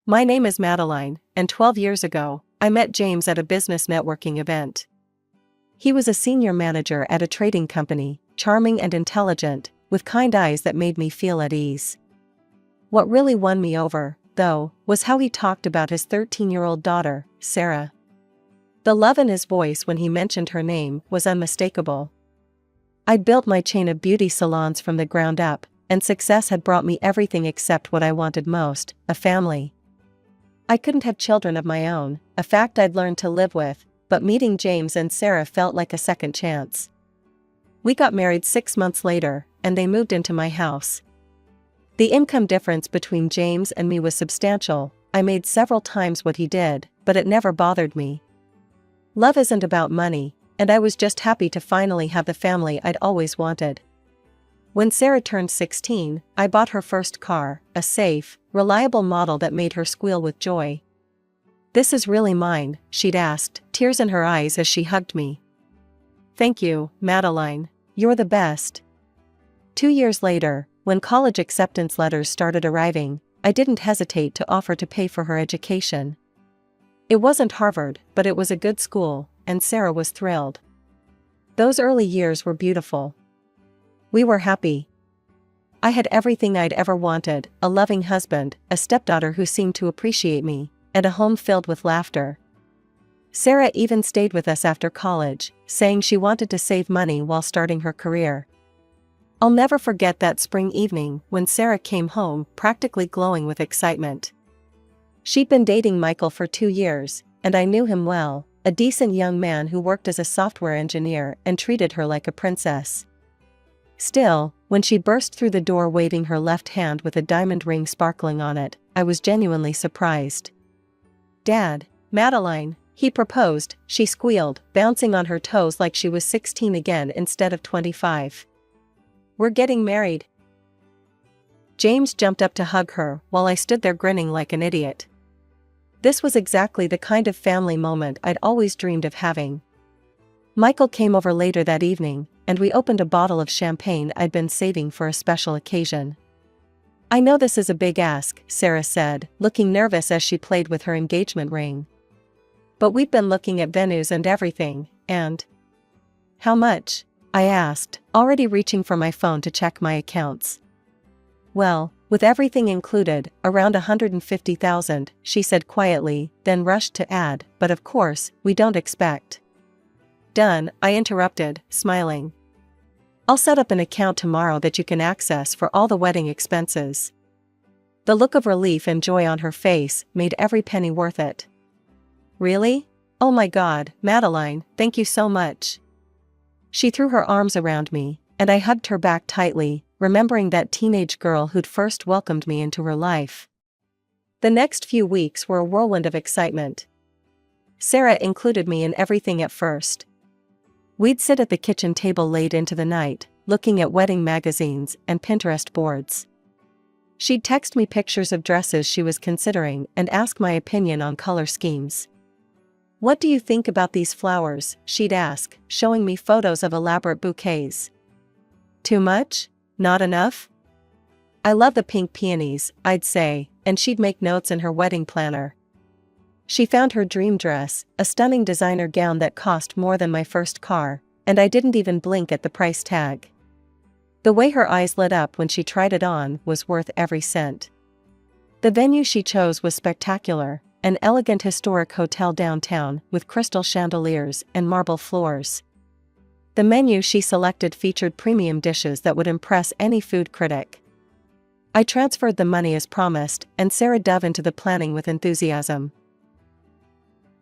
My name is Madeline, and 12 years ago, I met James at a business networking event. He was a senior manager at a trading company, charming and intelligent, with kind eyes that made me feel at ease. What really won me over, though, was how he talked about his 13-year-old daughter, Sarah. The love in his voice when he mentioned her name was unmistakable. I'd built my chain of beauty salons from the ground up, and success had brought me everything except what I wanted most, a family. I couldn't have children of my own, a fact I'd learned to live with, but meeting James and Sarah felt like a second chance. We got married 6 months later, and they moved into my house. The income difference between James and me was substantial. I made several times what he did, but it never bothered me. Love isn't about money, and I was just happy to finally have the family I'd always wanted. When Sarah turned 16, I bought her first car, a safe, reliable model that made her squeal with joy. "This is really mine," she'd asked, tears in her eyes as she hugged me. "Thank you, Madeline. You're the best." 2 years later, when college acceptance letters started arriving, I didn't hesitate to offer to pay for her education. It wasn't Harvard, but it was a good school, and Sarah was thrilled. Those early years were beautiful. We were happy. I had everything I'd ever wanted, a loving husband, a stepdaughter who seemed to appreciate me, and a home filled with laughter. Sarah even stayed with us after college, saying she wanted to save money while starting her career. I'll never forget that spring evening when Sarah came home practically glowing with excitement. She'd been dating Michael for 2 years, and I knew him well, a decent young man who worked as a software engineer and treated her like a princess. Still, when she burst through the door waving her left hand with a diamond ring sparkling on it, I was genuinely surprised. "Dad, Madeline," he proposed, she squealed, bouncing on her toes like she was 16 again instead of 25. "We're getting married." James jumped up to hug her while I stood there grinning like an idiot. This was exactly the kind of family moment I'd always dreamed of having. Michael came over later that evening, and we opened a bottle of champagne I'd been saving for a special occasion. "I know this is a big ask," Sarah said, looking nervous as she played with her engagement ring. "But we've been looking at venues and everything, and—" "How much?" I asked, already reaching for my phone to check my accounts. "Well, with everything included, around 150,000, she said quietly, then rushed to add, "But of course, we don't expect." "Done," I interrupted, smiling. "I'll set up an account tomorrow that you can access for all the wedding expenses." The look of relief and joy on her face made every penny worth it. "Really? Oh my God, Madeline, thank you so much." She threw her arms around me, and I hugged her back tightly, remembering that teenage girl who'd first welcomed me into her life. The next few weeks were a whirlwind of excitement. Sarah included me in everything at first. We'd sit at the kitchen table late into the night, looking at wedding magazines and Pinterest boards. She'd text me pictures of dresses she was considering and ask my opinion on color schemes. "What do you think about these flowers?" she'd ask, showing me photos of elaborate bouquets. "Too much? Not enough?" "I love the pink peonies," I'd say, and she'd make notes in her wedding planner. She found her dream dress, a stunning designer gown that cost more than my first car, and I didn't even blink at the price tag. The way her eyes lit up when she tried it on was worth every cent. The venue she chose was spectacular, an elegant historic hotel downtown with crystal chandeliers and marble floors. The menu she selected featured premium dishes that would impress any food critic. I transferred the money as promised, and Sarah dove into the planning with enthusiasm.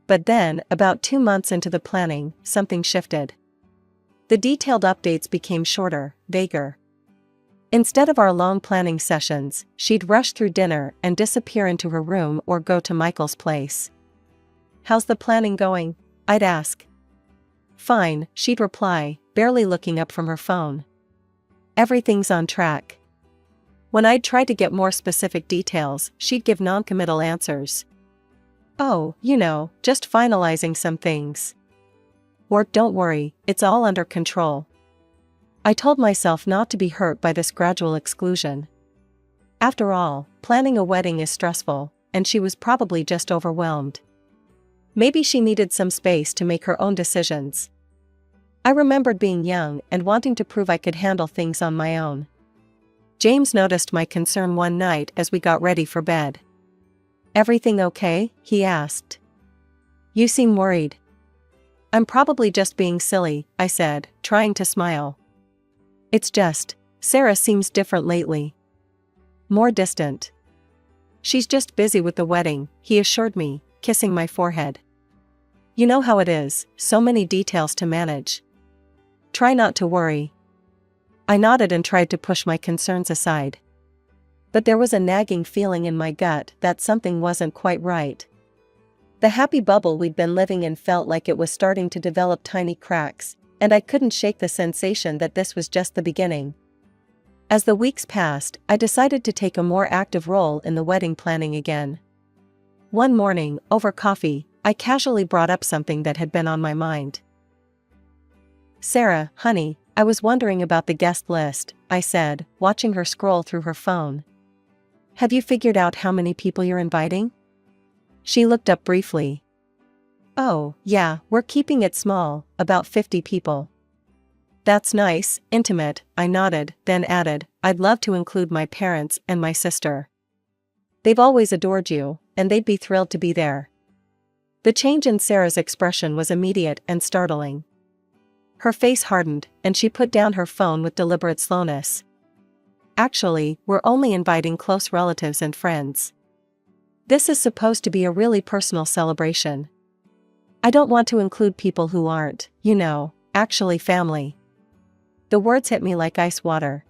But then, about 2 months into the planning, something shifted. The detailed updates became shorter, vaguer. Instead of our long planning sessions, she'd rush through dinner and disappear into her room or go to Michael's place. "How's the planning going?" I'd ask. "Fine," she'd reply, barely looking up from her phone. "Everything's on track." When I'd try to get more specific details, she'd give non-committal answers. "Oh, just finalizing some things." Or, "Don't worry, it's all under control." I told myself not to be hurt by this gradual exclusion. After all, planning a wedding is stressful, and she was probably just overwhelmed. Maybe she needed some space to make her own decisions. I remembered being young and wanting to prove I could handle things on my own. James noticed my concern one night as we got ready for bed. "Everything okay?" he asked. "You seem worried." "I'm probably just being silly," I said, trying to smile. "It's just, Sarah seems different lately. More distant." "She's just busy with the wedding," he assured me, kissing my forehead. "You know how it is, so many details to manage. Try not to worry." I nodded and tried to push my concerns aside. But there was a nagging feeling in my gut that something wasn't quite right. The happy bubble we'd been living in felt like it was starting to develop tiny cracks, and I couldn't shake the sensation that this was just the beginning. As the weeks passed, I decided to take a more active role in the wedding planning again. One morning, over coffee, I casually brought up something that had been on my mind. "Sarah, honey, I was wondering about the guest list," I said, watching her scroll through her phone. "Have you figured out how many people you're inviting?" She looked up briefly. "Oh, yeah, we're keeping it small, about 50 people." "That's nice, intimate," I nodded, then added, "I'd love to include my parents and my sister. They've always adored you, and they'd be thrilled to be there." The change in Sarah's expression was immediate and startling. Her face hardened, and she put down her phone with deliberate slowness. "Actually, we're only inviting close relatives and friends. This is supposed to be a really personal celebration. I don't want to include people who aren't, actually family." The words hit me like ice water.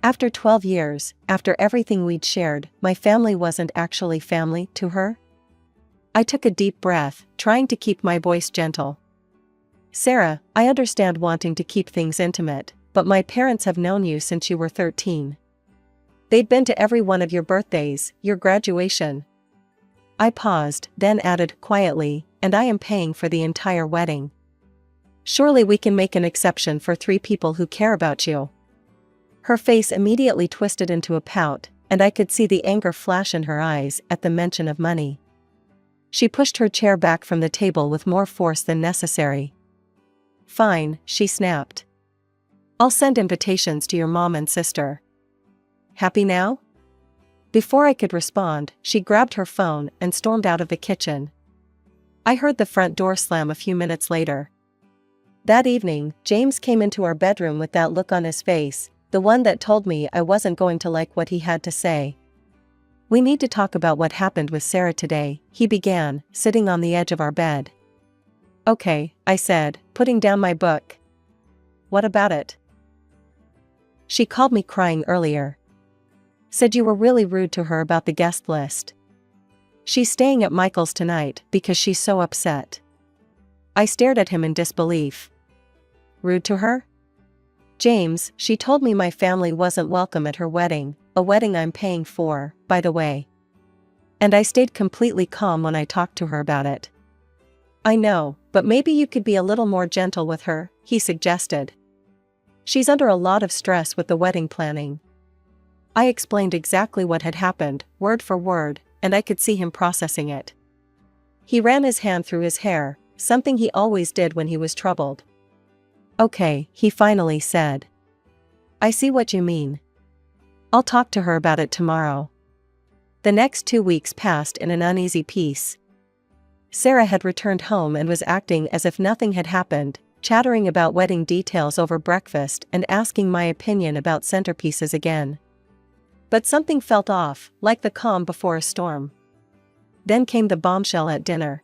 After 12 years, after everything we'd shared, my family wasn't actually family to her? I took a deep breath, trying to keep my voice gentle. "Sarah, I understand wanting to keep things intimate, but my parents have known you since you were 13. They'd been to every one of your birthdays, your graduation." I paused, then added quietly, "and I am paying for the entire wedding. Surely we can make an exception for 3 people who care about you." Her face immediately twisted into a pout, and I could see the anger flash in her eyes at the mention of money. She pushed her chair back from the table with more force than necessary. "Fine," she snapped. "I'll send invitations to your mom and sister. Happy now?" Before I could respond, she grabbed her phone and stormed out of the kitchen. I heard the front door slam a few minutes later. That evening, James came into our bedroom with that look on his face, the one that told me I wasn't going to like what he had to say. "We need to talk about what happened with Sarah today," he began, sitting on the edge of our bed. "Okay," I said, putting down my book. "What about it?" "She called me crying earlier. Said you were really rude to her about the guest list. She's staying at Michael's tonight because she's so upset." I stared at him in disbelief. "Rude to her?" "James, she told me my family wasn't welcome at her wedding, a wedding I'm paying for, by the way. And I stayed completely calm when I talked to her about it." "I know, but maybe you could be a little more gentle with her," he suggested. "She's under a lot of stress with the wedding planning." I explained exactly what had happened, word for word, and I could see him processing it. He ran his hand through his hair, something he always did when he was troubled. "Okay," he finally said. "I see what you mean. I'll talk to her about it tomorrow." The next 2 weeks passed in an uneasy peace. Sarah had returned home and was acting as if nothing had happened, chattering about wedding details over breakfast and asking my opinion about centerpieces again. But something felt off, like the calm before a storm. Then came the bombshell at dinner.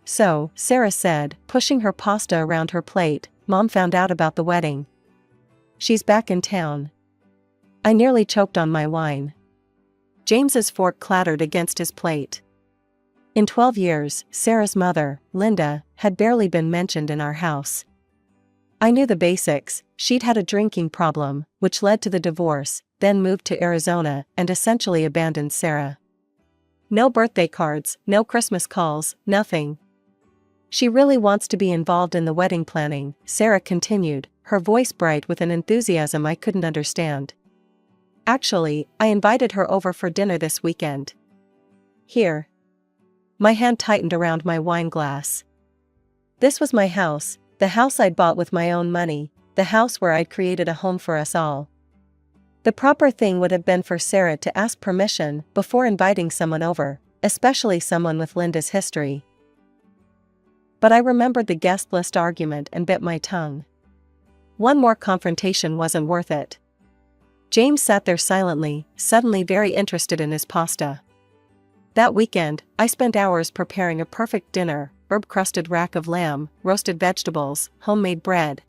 "So," Sarah said, pushing her pasta around her plate, "Mom found out about the wedding. She's back in town." I nearly choked on my wine. James's fork clattered against his plate. In 12 years, Sarah's mother, Linda, had barely been mentioned in our house. I knew the basics. She'd had a drinking problem, which led to the divorce, then moved to Arizona and essentially abandoned Sarah. No birthday cards, no Christmas calls, nothing. "She really wants to be involved in the wedding planning," Sarah continued, her voice bright with an enthusiasm I couldn't understand. "Actually, I invited her over for dinner this weekend. Here. My hand tightened around my wine glass. This was my house, the house I'd bought with my own money, the house where I'd created a home for us all. The proper thing would have been for Sarah to ask permission before inviting someone over, especially someone with Linda's history. But I remembered the guest list argument and bit my tongue. One more confrontation wasn't worth it. James sat there silently, suddenly very interested in his pasta. That weekend, I spent hours preparing a perfect dinner: herb-crusted rack of lamb, roasted vegetables, homemade bread.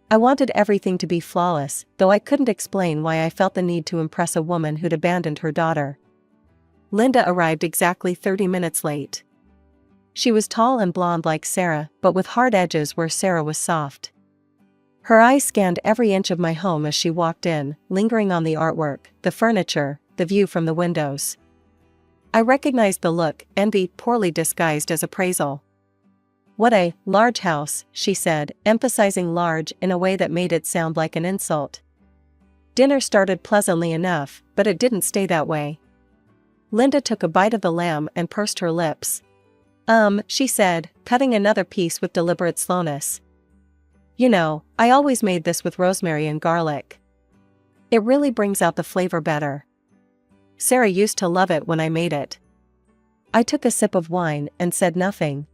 I wanted everything to be flawless, though I couldn't explain why I felt the need to impress a woman who'd abandoned her daughter. Linda arrived exactly 30 minutes late. She was tall and blonde like Sarah, but with hard edges where Sarah was soft. Her eyes scanned every inch of my home as she walked in, lingering on the artwork, the furniture, the view from the windows. I recognized the look, envy poorly disguised as appraisal. "What a large house," she said, emphasizing large in a way that made it sound like an insult. Dinner started pleasantly enough, but it didn't stay that way. Linda took a bite of the lamb and pursed her lips. She said, cutting another piece with deliberate slowness. "You know, I always made this with rosemary and garlic. It really brings out the flavor better. Sarah used to love it when I made it." I took a sip of wine and said nothing.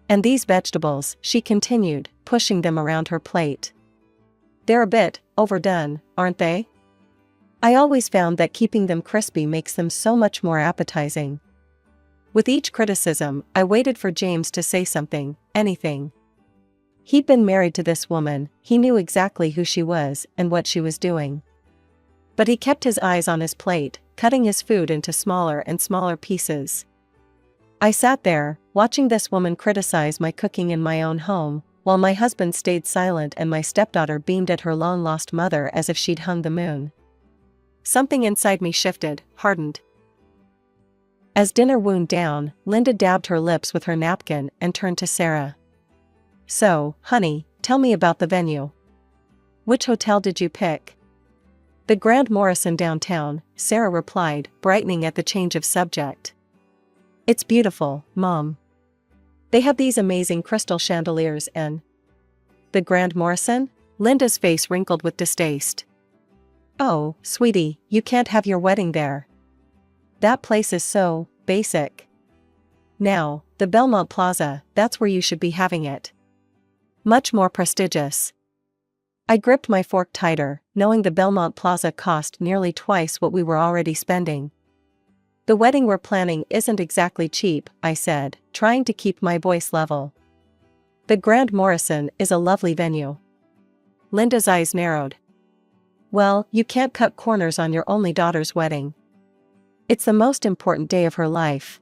"And these vegetables," she continued, pushing them around her plate. "They're a bit overdone, aren't they? I always found that keeping them crispy makes them so much more appetizing." With each criticism, I waited for James to say something, anything. He'd been married to this woman, he knew exactly who she was and what she was doing. But he kept his eyes on his plate, cutting his food into smaller and smaller pieces. I sat there, watching this woman criticize my cooking in my own home, while my husband stayed silent and my stepdaughter beamed at her long-lost mother as if she'd hung the moon. Something inside me shifted, hardened. As dinner wound down, Linda dabbed her lips with her napkin and turned to Sarah. "So, honey, tell me about the venue. Which hotel did you pick?" "The Grand Morrison downtown," Sarah replied, brightening at the change of subject. "It's beautiful, Mom. They have these amazing crystal chandeliers and—" "The Grand Morrison?" Linda's face wrinkled with distaste. "Oh, sweetie, you can't have your wedding there. That place is so basic. Now, the Belmont Plaza, that's where you should be having it. Much more prestigious." I gripped my fork tighter, knowing the Belmont Plaza cost nearly twice what we were already spending. "The wedding we're planning isn't exactly cheap," I said, trying to keep my voice level. "The Grand Morrison is a lovely venue." Linda's eyes narrowed. "Well, you can't cut corners on your only daughter's wedding. It's the most important day of her life."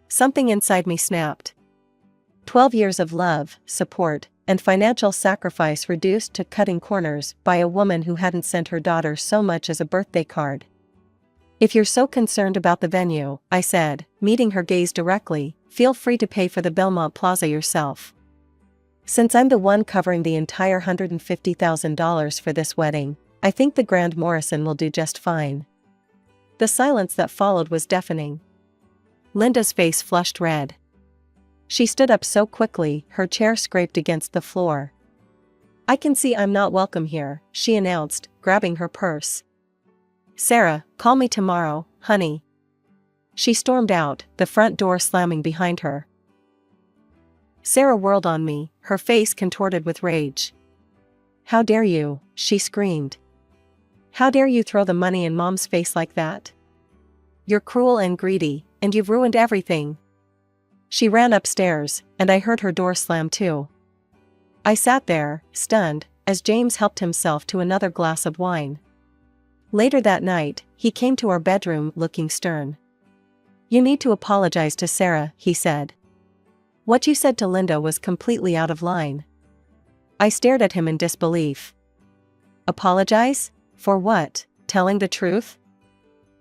Something inside me snapped. 12 years of love, support, and financial sacrifice reduced to cutting corners by a woman who hadn't sent her daughter so much as a birthday card. "If you're so concerned about the venue," I said, meeting her gaze directly, "feel free to pay for the Belmont Plaza yourself. Since I'm the one covering the entire $150,000 for this wedding, I think the Grand Morrison will do just fine." The silence that followed was deafening. Linda's face flushed red. She stood up so quickly, her chair scraped against the floor. "I can see I'm not welcome here," she announced, grabbing her purse. "Sarah, call me tomorrow, honey." She stormed out, the front door slamming behind her. Sarah whirled on me, her face contorted with rage. "How dare you?" she screamed. "How dare you throw the money in Mom's face like that? You're cruel and greedy, and you've ruined everything." She ran upstairs, and I heard her door slam too. I sat there, stunned, as James helped himself to another glass of wine. Later that night, he came to our bedroom looking stern. "You need to apologize to Sarah," he said. "What you said to Linda was completely out of line." I stared at him in disbelief. "Apologize? For what? Telling the truth?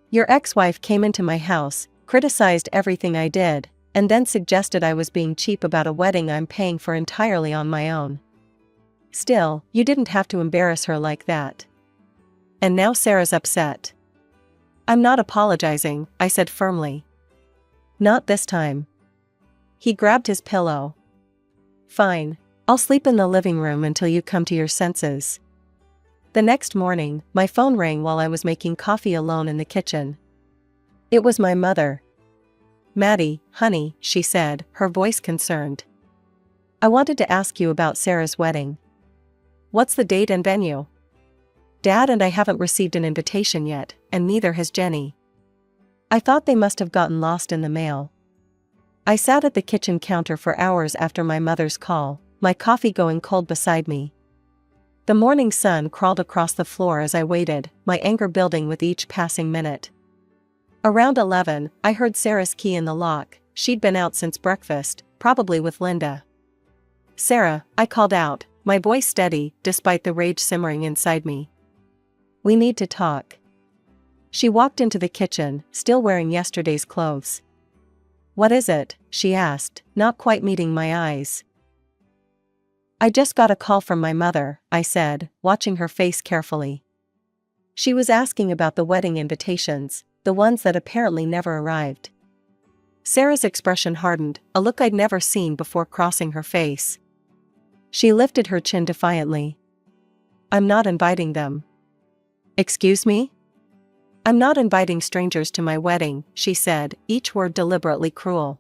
Your ex-wife came into my house, criticized everything I did, and then suggested I was being cheap about a wedding I'm paying for entirely on my own. Still, you didn't have to embarrass her like that. And now Sarah's upset." "I'm not apologizing," I said firmly. Not this time. He grabbed his pillow. Fine. I'll sleep in the living room until you come to your senses. The next morning, my phone rang while I was making coffee alone in the kitchen. It was my mother. "Maddie, honey," she said, her voice concerned. "I wanted to ask you about Sarah's wedding. What's the date and venue?" "Dad and I haven't received an invitation yet, and neither has Jenny. I thought they must have gotten lost in the mail." I sat at the kitchen counter for hours after my mother's call, my coffee going cold beside me. The morning sun crawled across the floor as I waited, my anger building with each passing minute. Around 11, I heard Sarah's key in the lock. She'd been out since breakfast, probably with Linda. "Sarah," I called out, my voice steady, despite the rage simmering inside me. "We need to talk." She walked into the kitchen, still wearing yesterday's clothes. "What is it?" she asked, not quite meeting my eyes. "I just got a call from my mother," I said, watching her face carefully. She was asking about the wedding invitations, the ones that apparently never arrived. Sarah's expression hardened, a look I'd never seen before crossing her face. She lifted her chin defiantly. "I'm not inviting them." "Excuse me?" "I'm not inviting strangers to my wedding," she said, each word deliberately cruel.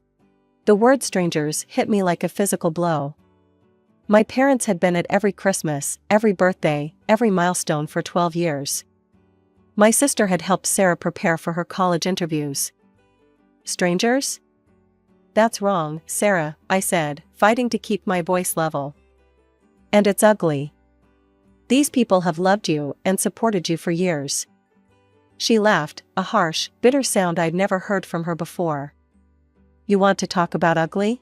The word strangers hit me like a physical blow. My parents had been at every Christmas, every birthday, every milestone for 12 years. My sister had helped Sarah prepare for her college interviews. "Strangers?" "That's wrong, Sarah," I said, fighting to keep my voice level. "And it's ugly. These people have loved you and supported you for years." She laughed, a harsh, bitter sound I'd never heard from her before. "You want to talk about ugly?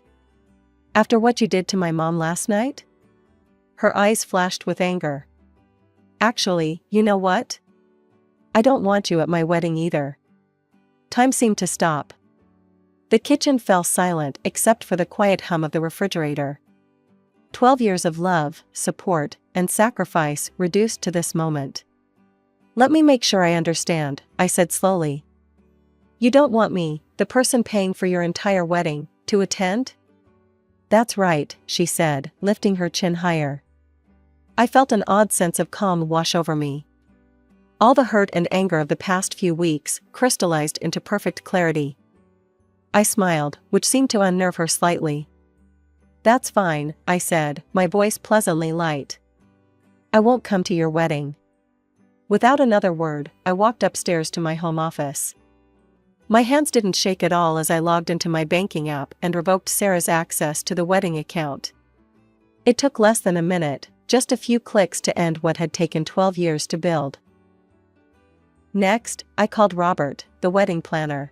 After what you did to my mom last night?" Her eyes flashed with anger. "Actually, you know what? I don't want you at my wedding either." Time seemed to stop. The kitchen fell silent except for the quiet hum of the refrigerator. 12 years of love, support, and sacrifice reduced to this moment. "Let me make sure I understand," I said slowly. "You don't want me, the person paying for your entire wedding, to attend?" "That's right," she said, lifting her chin higher. I felt an odd sense of calm wash over me. All the hurt and anger of the past few weeks crystallized into perfect clarity. I smiled, which seemed to unnerve her slightly. "That's fine," I said, my voice pleasantly light. "I won't come to your wedding." Without another word, I walked upstairs to my home office. My hands didn't shake at all as I logged into my banking app and revoked Sarah's access to the wedding account. It took less than a minute, just a few clicks to end what had taken 12 years to build. Next, I called Robert, the wedding planner.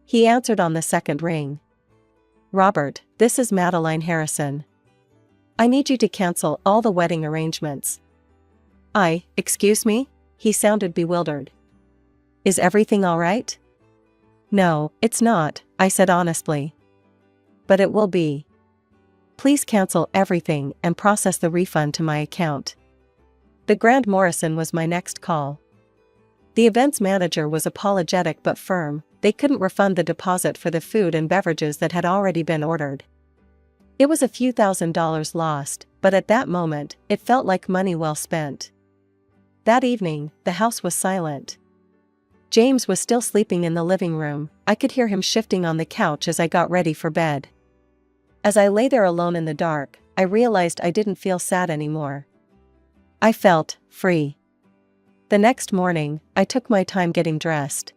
He answered on the second ring. "Robert, this is Madeline Harrison. I need you to cancel all the wedding arrangements." Excuse me?" He sounded bewildered. "Is everything all right?" "No, it's not," I said honestly. "But it will be. Please cancel everything and process the refund to my account." The Grand Morrison was my next call. The events manager was apologetic but firm. They couldn't refund the deposit for the food and beverages that had already been ordered. It was a few $1,000s lost, but at that moment, it felt like money well spent. That evening, the house was silent. James was still sleeping in the living room. I could hear him shifting on the couch as I got ready for bed. As I lay there alone in the dark, I realized I didn't feel sad anymore. I felt free. The next morning, I took my time getting dressed.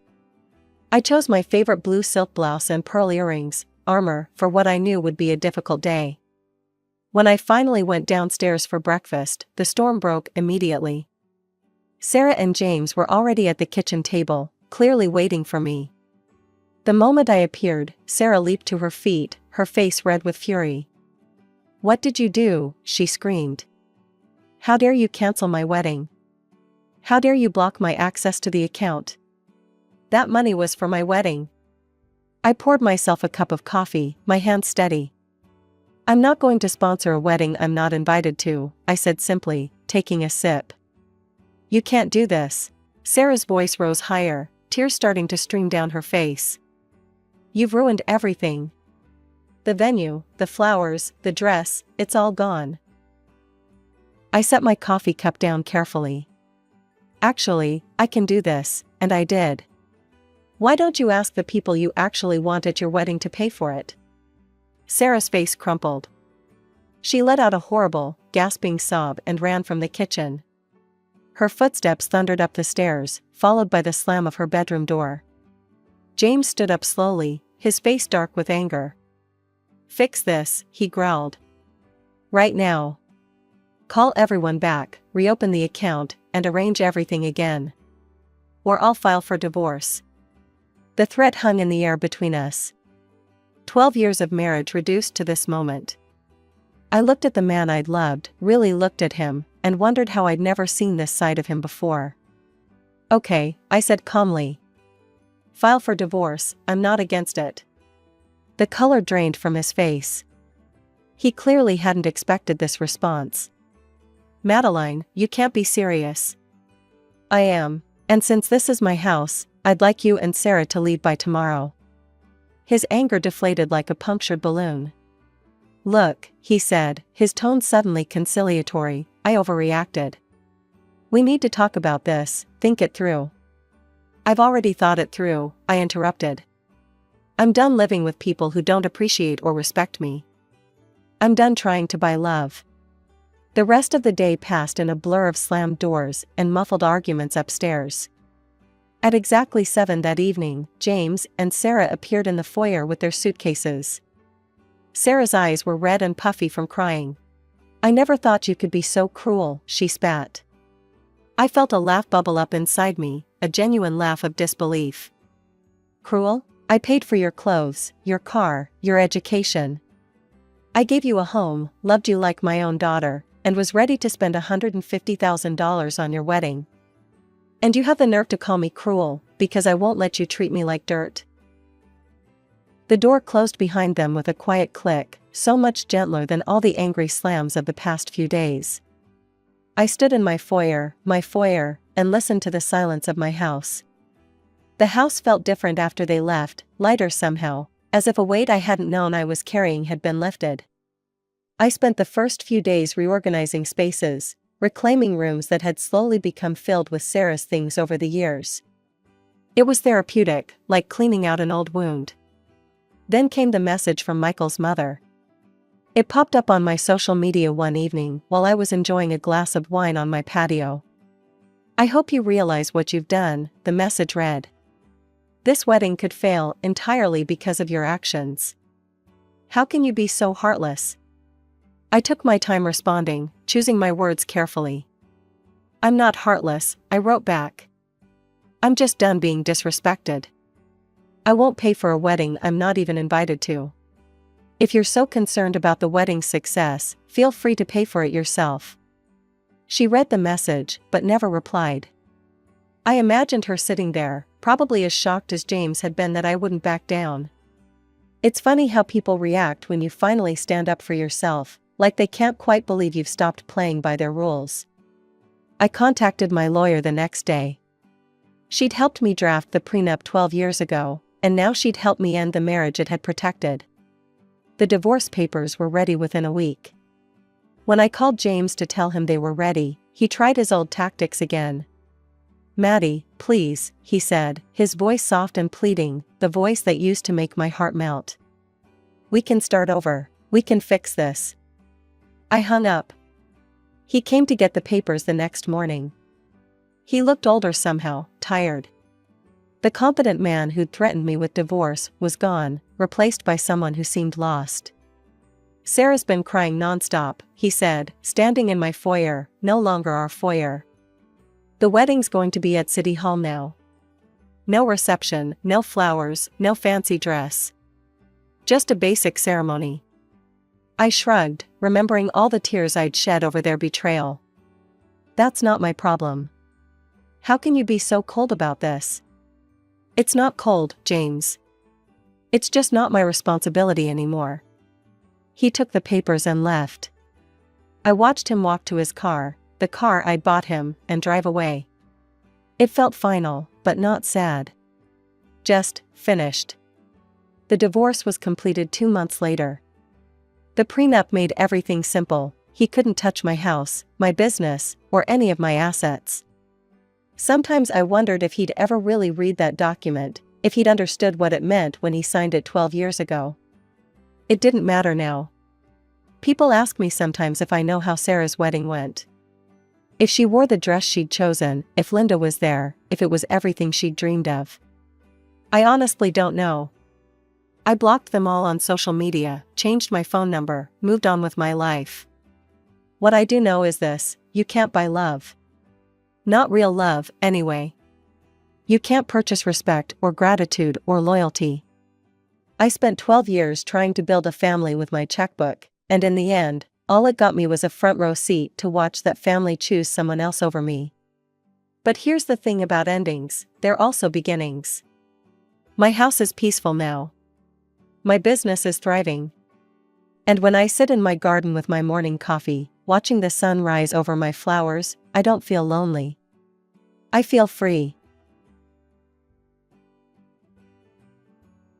I chose my favorite blue silk blouse and pearl earrings, armor, for what I knew would be a difficult day. When I finally went downstairs for breakfast, the storm broke immediately. Sarah and James were already at the kitchen table, clearly waiting for me. The moment I appeared, Sarah leaped to her feet, her face red with fury. "What did you do?" she screamed. "How dare you cancel my wedding? How dare you block my access to the account? That money was for my wedding." I poured myself a cup of coffee, my hands steady. "I'm not going to sponsor a wedding I'm not invited to," I said simply, taking a sip. "You can't do this." Sarah's voice rose higher, tears starting to stream down her face. You've ruined everything. The venue, the flowers, the dress, it's all gone. I set my coffee cup down carefully. Actually, I can do this, and I did. Why don't you ask the people you actually want at your wedding to pay for it? Sarah's face crumpled. She let out a horrible, gasping sob and ran from the kitchen. Her footsteps thundered up the stairs, followed by the slam of her bedroom door. James stood up slowly, his face dark with anger. Fix this, he growled. Right now. Call everyone back, reopen the account, and arrange everything again. Or I'll file for divorce. The threat hung in the air between us. 12 years of marriage reduced to this moment. I looked at the man I'd loved, really looked at him, and wondered how I'd never seen this side of him before. Okay, I said calmly. File for divorce, I'm not against it. The color drained from his face. He clearly hadn't expected this response. Madeline, you can't be serious. I am, and since this is my house, I'd like you and Sarah to leave by tomorrow. His anger deflated like a punctured balloon. Look, he said, his tone suddenly conciliatory, I overreacted. We need to talk about this, think it through. I've already thought it through, I interrupted. I'm done living with people who don't appreciate or respect me. I'm done trying to buy love. The rest of the day passed in a blur of slammed doors and muffled arguments upstairs. At exactly 7 that evening, James and Sarah appeared in the foyer with their suitcases. Sarah's eyes were red and puffy from crying. I never thought you could be so cruel, she spat. I felt a laugh bubble up inside me, a genuine laugh of disbelief. Cruel? I paid for your clothes, your car, your education. I gave you a home, loved you like my own daughter, and was ready to spend $150,000 on your wedding. And you have the nerve to call me cruel, because I won't let you treat me like dirt. The door closed behind them with a quiet click, so much gentler than all the angry slams of the past few days. I stood in my foyer, and listened to the silence of my house. The house felt different after they left, lighter somehow, as if a weight I hadn't known I was carrying had been lifted. I spent the first few days reorganizing spaces, reclaiming rooms that had slowly become filled with Sarah's things over the years. It was therapeutic, like cleaning out an old wound. Then came the message from Michael's mother. It popped up on my social media one evening while I was enjoying a glass of wine on my patio. I hope you realize what you've done, the message read. This wedding could fail entirely because of your actions. How can you be so heartless? I took my time responding, choosing my words carefully. I'm not heartless, I wrote back. I'm just done being disrespected. I won't pay for a wedding I'm not even invited to. If you're so concerned about the wedding's success, feel free to pay for it yourself. She read the message, but never replied. I imagined her sitting there, probably as shocked as James had been that I wouldn't back down. It's funny how people react when you finally stand up for yourself, like they can't quite believe you've stopped playing by their rules. I contacted my lawyer the next day. She'd helped me draft the prenup 12 years ago, and now she'd helped me end the marriage it had protected. The divorce papers were ready within a week. When I called James to tell him they were ready, he tried his old tactics again. Maddie, please, he said, his voice soft and pleading, the voice that used to make my heart melt. We can start over. We can fix this. I hung up. He came to get the papers the next morning. He looked older somehow, tired. The confident man who'd threatened me with divorce was gone, replaced by someone who seemed lost. Sarah's been crying nonstop, he said, standing in my foyer, no longer our foyer. The wedding's going to be at City Hall now. No reception, no flowers, no fancy dress. Just a basic ceremony. I shrugged, remembering all the tears I'd shed over their betrayal. That's not my problem. How can you be so cold about this? It's not cold, James. It's just not my responsibility anymore. He took the papers and left. I watched him walk to his car, the car I'd bought him, and drive away. It felt final, but not sad. Just finished. The divorce was completed 2 months later. The prenup made everything simple. He couldn't touch my house, my business, or any of my assets. Sometimes I wondered if he'd ever really read that document, if he'd understood what it meant when he signed it 12 years ago. It didn't matter now. People ask me sometimes if I know how Sarah's wedding went. If she wore the dress she'd chosen, if Linda was there, if it was everything she'd dreamed of. I honestly don't know. I blocked them all on social media, changed my phone number, moved on with my life. What I do know is this: you can't buy love. Not real love, anyway. You can't purchase respect or gratitude or loyalty. I spent 12 years trying to build a family with my checkbook, and in the end, all it got me was a front row seat to watch that family choose someone else over me. But here's the thing about endings: they're also beginnings. My house is peaceful now. My business is thriving. And when I sit in my garden with my morning coffee, watching the sun rise over my flowers, I don't feel lonely. I feel free.